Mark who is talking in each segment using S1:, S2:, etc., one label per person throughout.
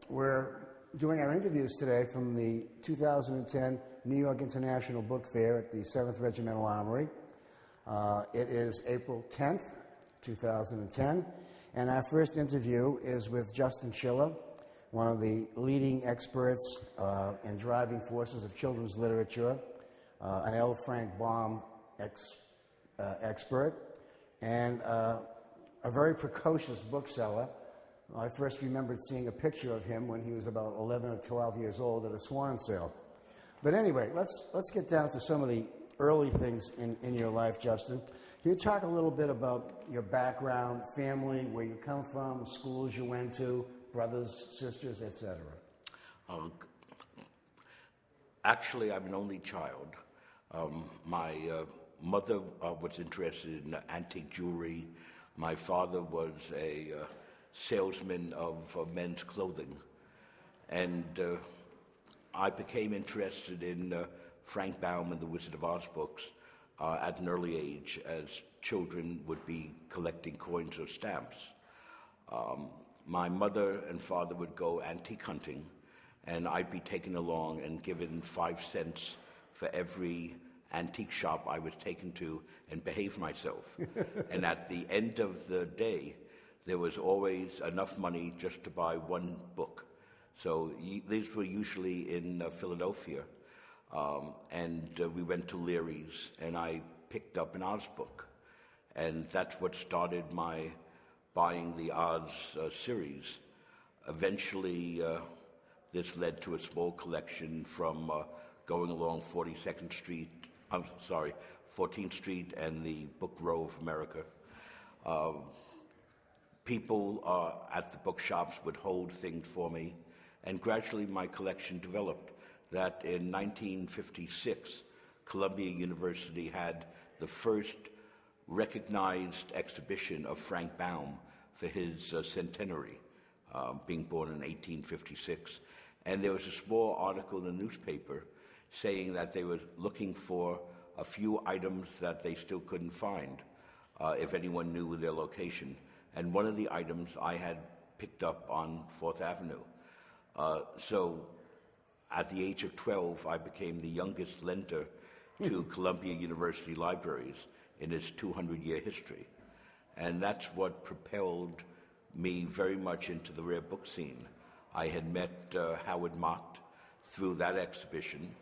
S1: We're doing our interviews today from the 2010 New York International Book Fair at the 7th Regimental Armory. It is April 10th, 2010, and our first interview is with Justin Schiller, one of the leading experts and driving forces of children's literature, an L. Frank Baum expert, and a very precocious bookseller. I first remembered seeing a picture of him when he was about 11 or 12 years old at a swan sale. But anyway, let's get down to some of the early things in your life, Justin. Can you talk a little bit about your background, family, where you come from, schools you went to, brothers, sisters, etc.?
S2: Actually, I'm an only child. My mother was interested in antique jewelry. My father was a salesman of men's clothing. And I became interested in Frank Baum and the Wizard of Oz books at an early age, as children would be collecting coins or stamps. My mother and father would go antique hunting, and I'd be taken along and given 5 cents for every antique shop I was taken to and behave myself. And at the end of the day, there was always enough money just to buy one book. So these were usually in Philadelphia. And we went to Leary's, and I picked up an Oz book. And that's what started my buying the Oz series. Eventually, this led to a small collection from going along 14th Street and the Book Row of America. People at the bookshops would hold things for me, and gradually my collection developed. That in 1956, Columbia University had the first recognized exhibition of Frank Baum for his centenary, being born in 1856. And there was a small article in the newspaper saying that they were looking for a few items that they still couldn't find, if anyone knew their location. And one of the items I had picked up on 4th Avenue. So at the age of 12, I became the youngest lender to Columbia University Libraries in its 200-year history. And that's what propelled me very much into the rare book scene. I had met Howard Mott through that exhibition,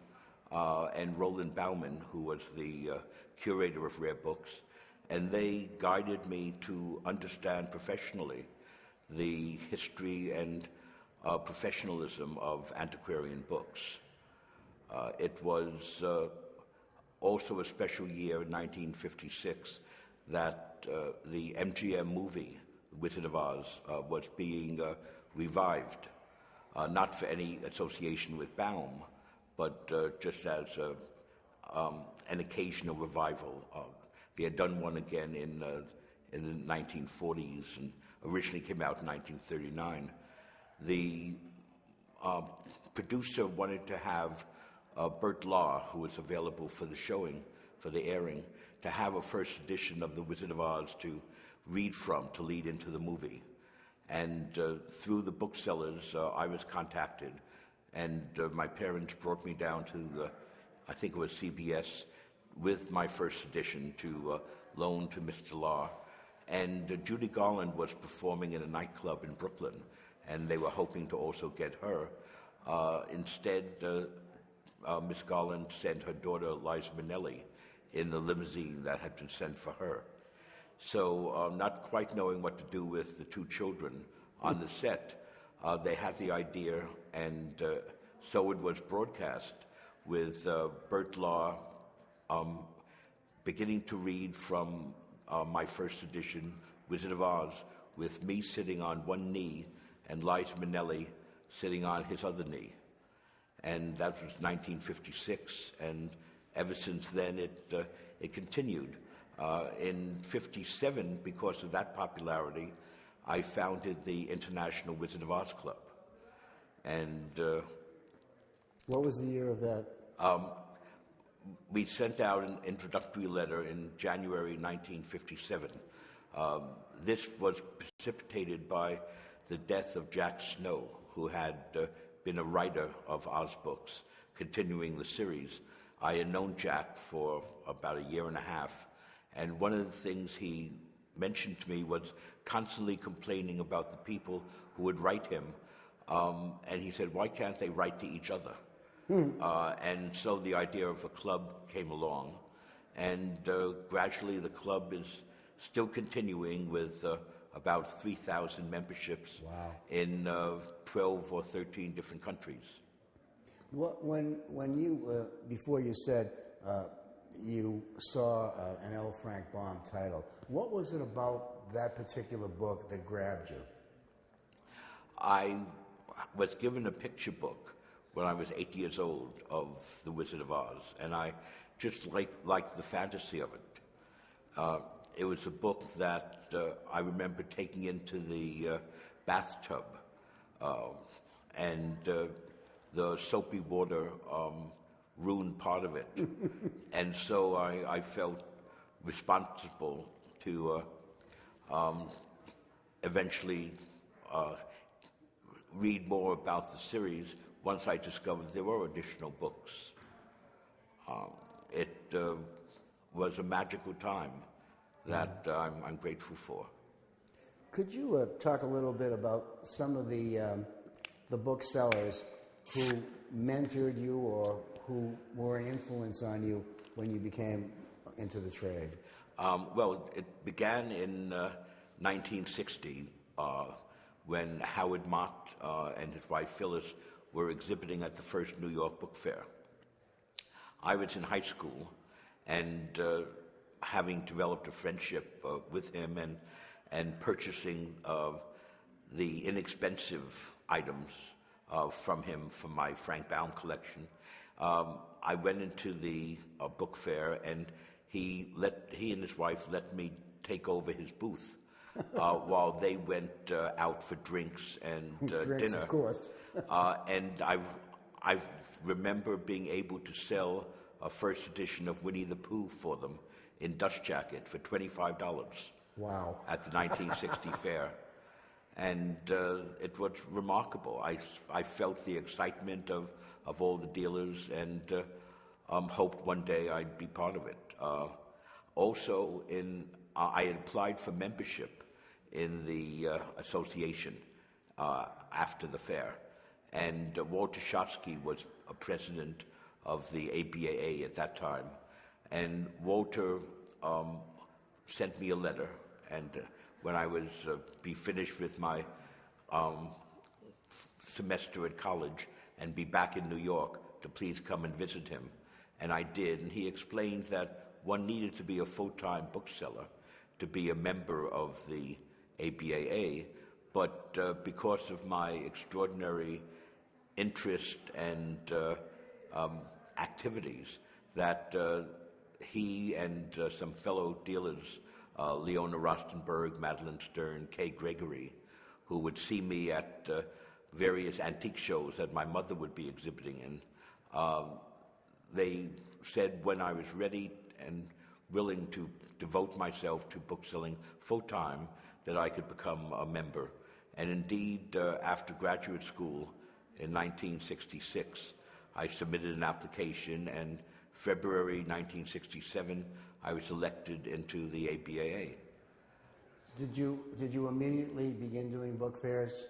S2: and Roland Bauman, who was the curator of rare books, and they guided me to understand professionally the history and professionalism of antiquarian books. It was also a special year in 1956 that the MGM movie, The Wizard of Oz, was being revived, not for any association with Baum, but just as an occasional revival. They had done one again in the 1940s and originally came out in 1939. The producer wanted to have Bert Law, who was available for the showing, for the airing, to have a first edition of The Wizard of Oz to read from, to lead into the movie. And through the booksellers, I was contacted, and my parents brought me down to, I think it was CBS, with my first edition to loan to Mr. Law. And Judy Garland was performing in a nightclub in Brooklyn, and they were hoping to also get her. Instead, Miss Garland sent her daughter, Liza Minnelli, in the limousine that had been sent for her. So not quite knowing what to do with the two children on the set, they had the idea, and so it was broadcast with Bert Law beginning to read from my first edition, Wizard of Oz, with me sitting on one knee and Liza Minnelli sitting on his other knee. And that was 1956, and ever since then it continued. In 57, because of that popularity, I founded the International Wizard of Oz Club. And
S1: what was the year of that?
S2: We sent out an introductory letter in January 1957. This was precipitated by the death of Jack Snow, who had been a writer of Oz books, continuing the series. I had known Jack for about a year and a half, and one of the things he mentioned to me was constantly complaining about the people who would write him. And he said, why can't they write to each other? And so the idea of a club came along. And gradually the club is still continuing with about 3,000 memberships.
S1: Wow.
S2: In 12 or 13 different countries.
S1: When you, before you said you saw an L. Frank Baum title, what was it about that particular book that grabbed you?
S2: I was given a picture book when I was 8 years old of The Wizard of Oz, and I just liked the fantasy of it. It was a book that I remember taking into the bathtub, and the soapy water ruined part of it. And so I felt responsible to eventually read more about the series once I discovered there were additional books. It was a magical time that I'm grateful for.
S1: Could you talk a little bit about some of the booksellers who mentored you or who were an influence on you when you became into the trade?
S2: Well, it began in 1960 when Howard Mott and his wife Phyllis were exhibiting at the first New York Book Fair. I was in high school, and having developed a friendship with him and purchasing the inexpensive items from him from my Frank Baum collection, I went into the book fair, and he and his wife let me take over his booth while they went out for drinks and
S1: Drinks,
S2: dinner.
S1: of course.
S2: And I remember being able to sell a first edition of Winnie the Pooh for them in dust jacket for $25.
S1: Wow.
S2: At the 1960 fair. And it was remarkable. I felt the excitement of all the dealers, and hoped one day I'd be part of it. Also, I had applied for membership in the association after the fair. And Walter Schotsky was a president of the ABAA at that time. And Walter sent me a letter, and when I was be finished with my semester at college and be back in New York, to please come and visit him. And I did, and he explained that one needed to be a full-time bookseller to be a member of the ABAA, but because of my extraordinary interest and activities, that he and some fellow dealers, Leona Rostenberg, Madeline Stern, Kay Gregory, who would see me at various antique shows that my mother would be exhibiting in, they said when I was ready and willing to devote myself to bookselling full-time, that I could become a member. And indeed, after graduate school in 1966, I submitted an application, and February 1967, I was elected into the ABAA.
S1: Did you immediately begin doing book fairs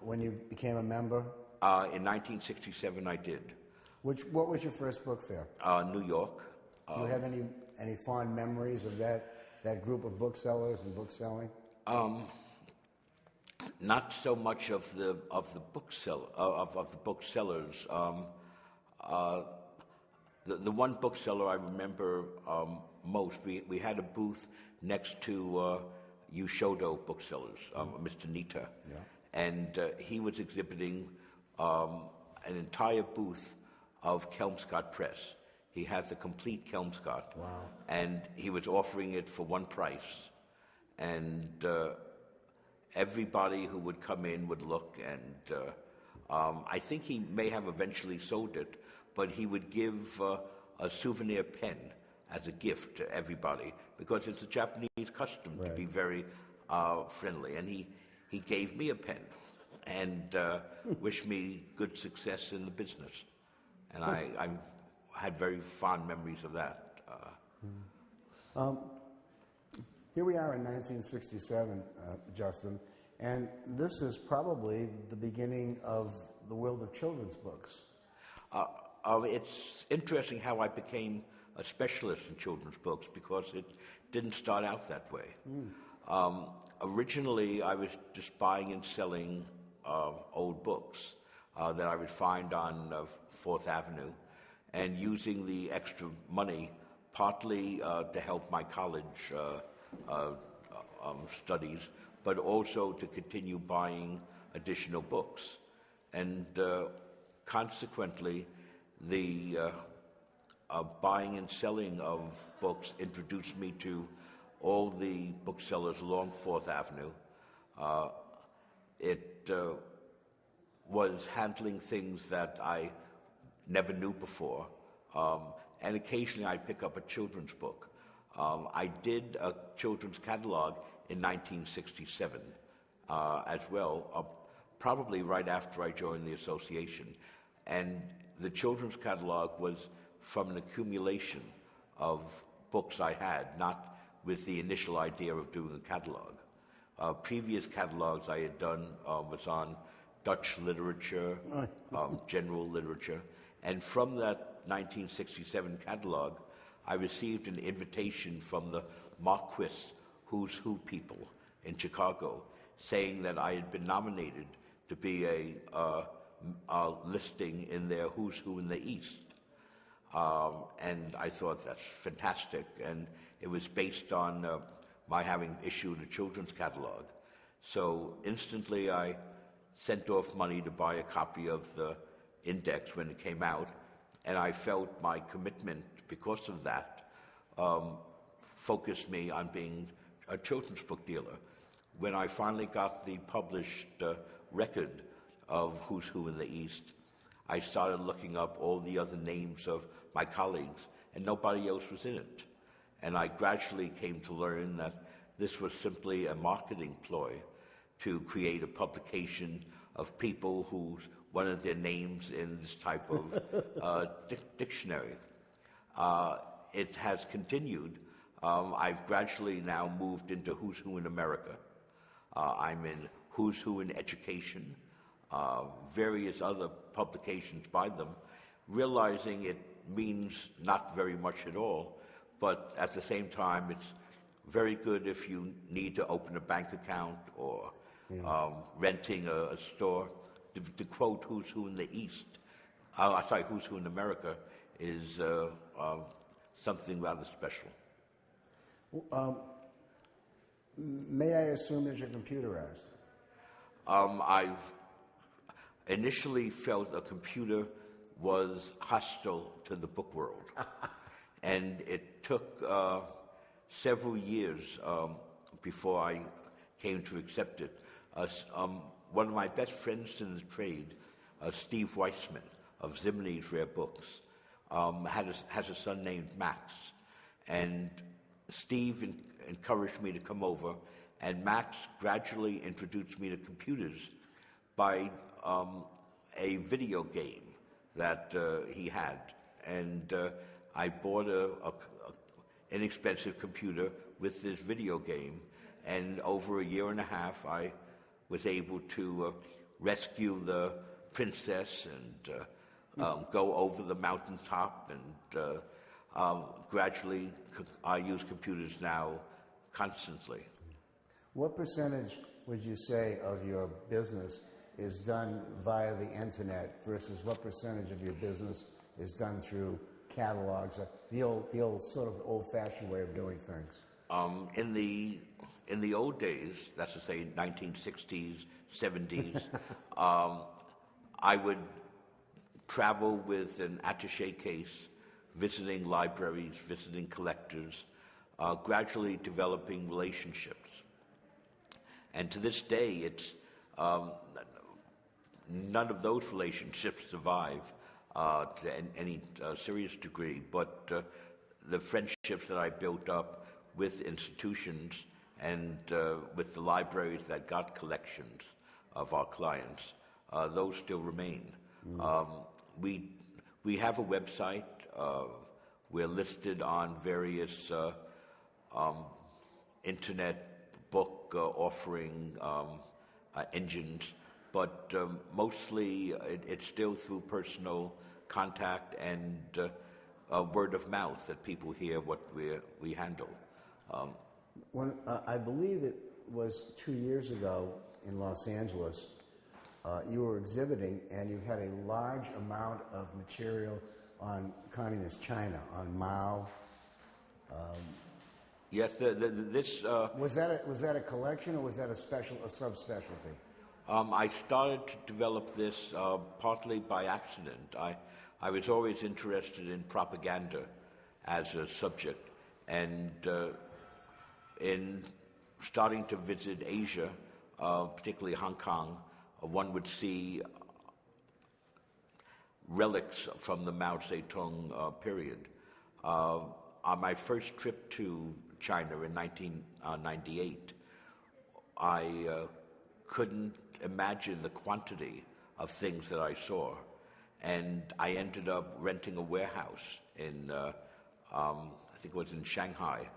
S1: when you became a member?
S2: In 1967, I did.
S1: What was your first book fair?
S2: New York.
S1: Do you have any fond memories of that group of booksellers and bookselling?
S2: Not so much of the booksellers. The one bookseller I remember most, we had a booth next to Yushodo Booksellers, Mr. Nita,
S1: yeah.
S2: And he was exhibiting an entire booth of Kelmscott Press. He has the complete Kelmscott.
S1: Wow.
S2: And he was offering it for one price. And everybody who would come in would look, and I think he may have eventually sold it, but he would give a souvenir pen as a gift to everybody, because it's a Japanese custom to be very friendly. And he gave me a pen and wished me good success in the business. And I had very fond memories of that.
S1: Here we are in 1967, Justin, and this is probably the beginning of the world of children's books.
S2: It's interesting how I became a specialist in children's books because it didn't start out that way. Originally, I was just buying and selling old books that I would find on 4th Avenue and using the extra money partly to help my college studies, but also to continue buying additional books. And consequently, the buying and selling of books introduced me to all the booksellers along 4th Avenue. It was handling things that I never knew before. And occasionally I'd pick up a children's book. I did a children's catalog in 1967 as well, probably right after I joined the association. And the children's catalog was from an accumulation of books I had, not with the initial idea of doing a catalog. Previous catalogs I had done was on Dutch literature, general literature. And from that 1967 catalog, I received an invitation from the Marquis Who's Who people in Chicago saying that I had been nominated to be a listing in their Who's Who in the East. And I thought that's fantastic. And it was based on my having issued a children's catalog. So instantly I sent off money to buy a copy of the index when it came out. And I felt my commitment, because of that, focused me on being a children's book dealer. When I finally got the published record of Who's Who in the East, I started looking up all the other names of my colleagues, and nobody else was in it. And I gradually came to learn that this was simply a marketing ploy to create a publication of people who wanted their names in this type of dictionary. It has continued. I've gradually now moved into Who's Who in America. I'm in Who's Who in Education, various other publications by them, realizing it means not very much at all, but at the same time it's very good if you need to open a bank account or renting a store. To quote Who's Who in the East, Who's Who in America is something rather special.
S1: May I assume that you're computerized?
S2: I've initially felt a computer was hostile to the book world. And it took several years before I came to accept it. One of my best friends in the trade, Steve Weissman of Zimny's Rare Books, has a son named Max. And Steve encouraged me to come over, and Max gradually introduced me to computers by a video game that he had. And I bought an inexpensive computer with this video game, and over a year and a half I was able to rescue the princess and go over the mountaintop, and gradually I use computers now constantly.
S1: What percentage would you say of your business is done via the internet versus what percentage of your business is done through catalogs, the old sort of old-fashioned way of doing things?
S2: In the old days, that's to say 1960s, 70s, I would travel with an attaché case, visiting libraries, visiting collectors, gradually developing relationships. And to this day, it's none of those relationships survive to any serious degree, but the friendships that I built up with institutions and with the libraries that got collections of our clients, those still remain. We have a website. We're listed on various internet book offering engines, but mostly it's still through personal contact and word of mouth that people hear what we handle.
S1: When I believe it was 2 years ago in Los Angeles, you were exhibiting and you had a large amount of material on communist China, on Mao.
S2: Yes, this...
S1: Was that a collection or was that a subspecialty?
S2: I started to develop this partly by accident. I was always interested in propaganda as a subject, and in starting to visit Asia, particularly Hong Kong, one would see relics from the Mao Zedong period. On my first trip to China in 1998, I couldn't imagine the quantity of things that I saw, and I ended up renting a warehouse in, I think it was in Shanghai,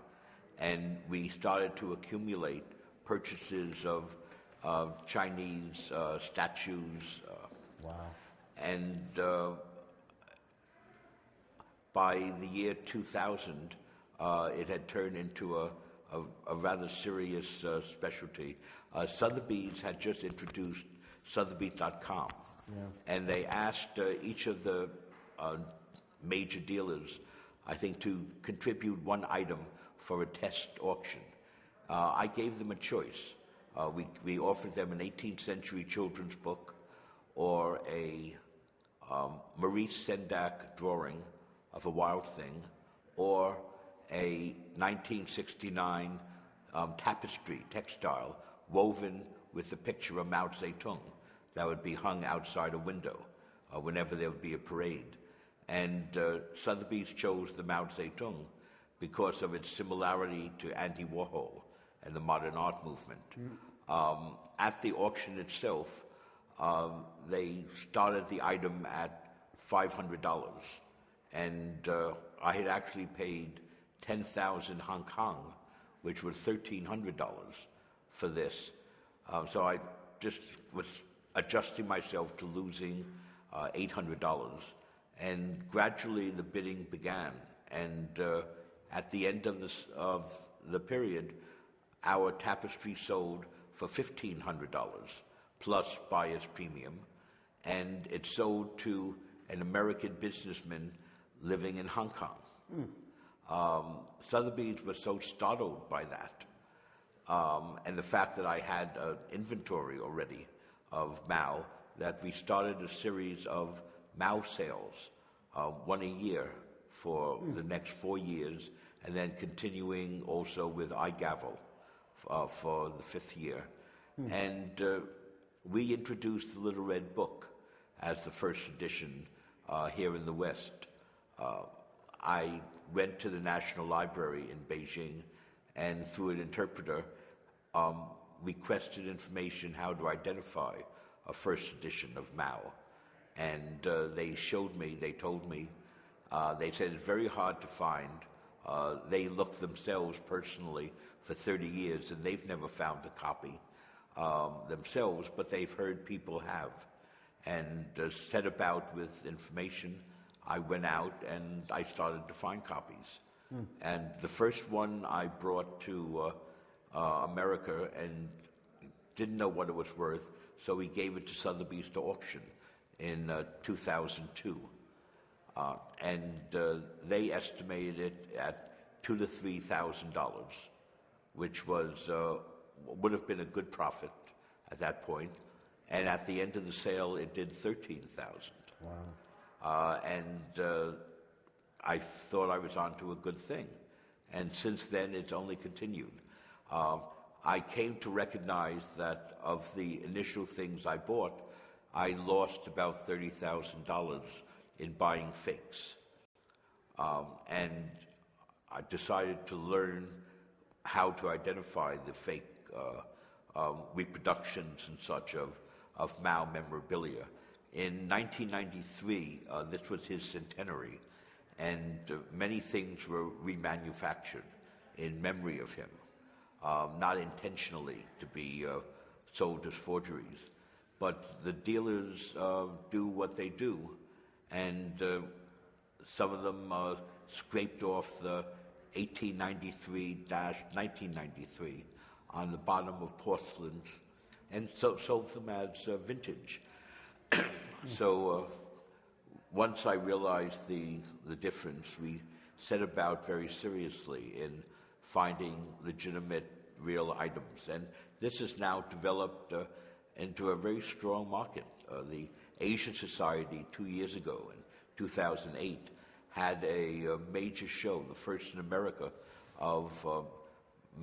S2: and we started to accumulate purchases of Chinese statues.
S1: Wow.
S2: And by the year 2000, it had turned into a rather serious specialty. Sotheby's had just introduced Sotheby's.com, and they asked each of the major dealers, I think, to contribute one item for a test auction. I gave them a choice. We offered them an 18th century children's book or a Maurice Sendak drawing of a wild thing, or a 1969 tapestry textile woven with the picture of Mao Zedong that would be hung outside a window whenever there would be a parade. And Sotheby's chose the Mao Zedong because of its similarity to Andy Warhol and the modern art movement. At the auction itself, they started the item at $500, and I had actually paid 10,000 Hong Kong, which was $1,300 for this. So I just was adjusting myself to losing $800, and gradually the bidding began. And at the end of the period, our tapestry sold for $1,500 plus buyer's premium, and it sold to an American businessman living in Hong Kong. Sotheby's was so startled by that, and the fact that I had an inventory already of Mao, that we started a series of Mao sales, one a year for the next 4 years, and then continuing also with iGavel for the 5th year. And we introduced the Little Red Book as the first edition here in the West. I went to the National Library in Beijing, and through an interpreter, requested information how to identify a first edition of Mao. And they told me, they said it's very hard to find. They looked themselves personally for 30 years, and they've never found a copy themselves, but they've heard people have. And set about with information, I went out and I started to find copies. And the first one I brought to America and didn't know what it was worth, so we gave it to Sotheby's to auction in 2002. And they estimated it at $2,000 to $3,000, which was would have been a good profit at that point. And at the end of the sale, it did $13,000.
S1: Wow.
S2: And I thought I was onto a good thing. And since then, it's only continued. I came to recognize that of the initial things I bought, I lost about $30,000 in buying fakes. And I decided to learn how to identify the fake reproductions and such of Mao memorabilia. In 1993, this was his centenary, and many things were remanufactured in memory of him, not intentionally to be sold as forgeries. But the dealers do what they do, and some of them scraped off the 1893-1993 on the bottom of porcelains and sold them as vintage. So once I realized the difference, we set about very seriously in finding legitimate, real items. And this has now developed into a very strong market. The Asian Society 2 years ago, in 2008, had a major show, the first in America, of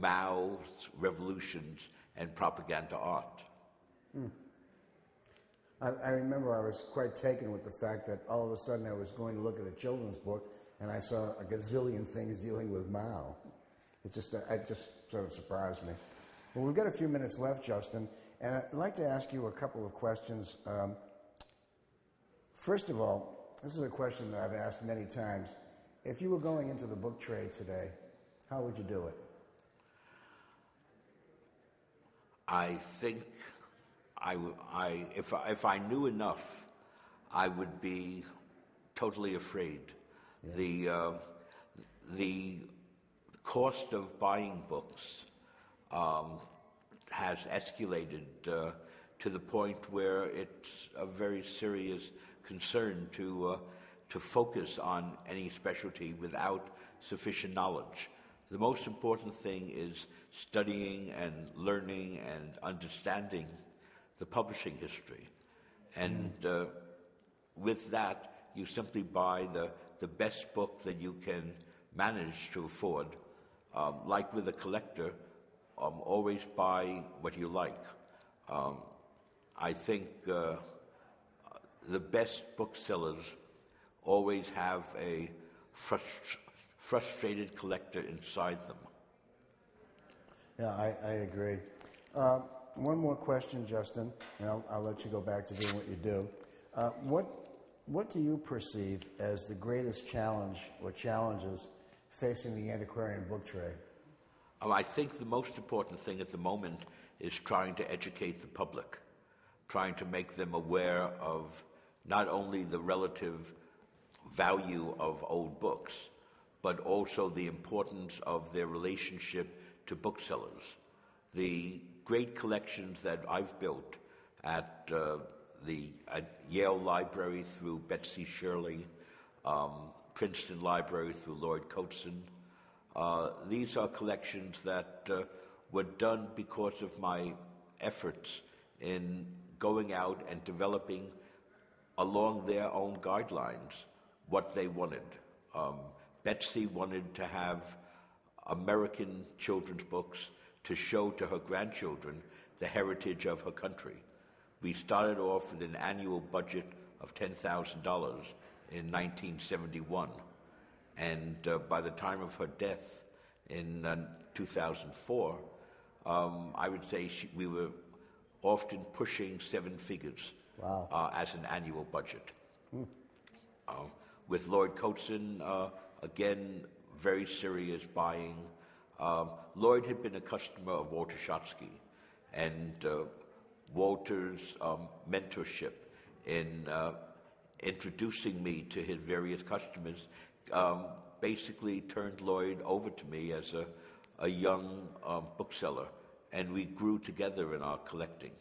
S2: Mao's revolutions and propaganda art.
S1: I remember I was quite taken with the fact that all of a sudden I was going to look at a children's book and I saw a gazillion things dealing with Mao. It just sort of surprised me. Well, we've got a few minutes left, Justin, and I'd like to ask you a couple of questions. First of all, this is a question that I've asked many times. If you were going into the book trade today, how would you do it?
S2: I think if I knew enough, I would be totally afraid. Yeah. The cost of buying books has escalated to the point where it's a very serious concern to focus on any specialty without sufficient knowledge. The most important thing is studying and learning and understanding the publishing history. And with that, you simply buy the best book that you can manage to afford. Like with a collector, always buy what you like. I think the best booksellers always have a frustrated collector inside them.
S1: Yeah, I agree. One more question, Justin, and I'll let you go back to doing what you do. What do you perceive as the greatest challenge or challenges facing the antiquarian book trade?
S2: I think the most important thing at the moment is trying to educate the public, trying to make them aware of not only the relative value of old books, but also the importance of their relationship to booksellers. The great collections that I've built at Yale Library through G Schiller, Princeton Library through Lloyd Coatson, these are collections that were done because of my efforts in going out and developing along their own guidelines what they wanted. Betsy wanted to have American children's books to show to her grandchildren the heritage of her country. We started off with an annual budget of $10,000 in 1971. And by the time of her death in 2004, I would say we were often pushing seven figures. Wow. As an annual budget. With Lloyd Coatson, again, very serious buying. Lloyd had been a customer of Walter Schottky, and Walter's mentorship in introducing me to his various customers basically turned Lloyd over to me as a young bookseller, and we grew together in our collecting.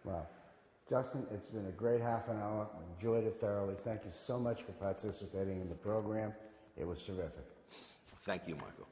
S1: Wow. Justin, it's been a great half an hour. I enjoyed it thoroughly. Thank you so much for participating in the program. It was terrific.
S2: Thank you, Michael.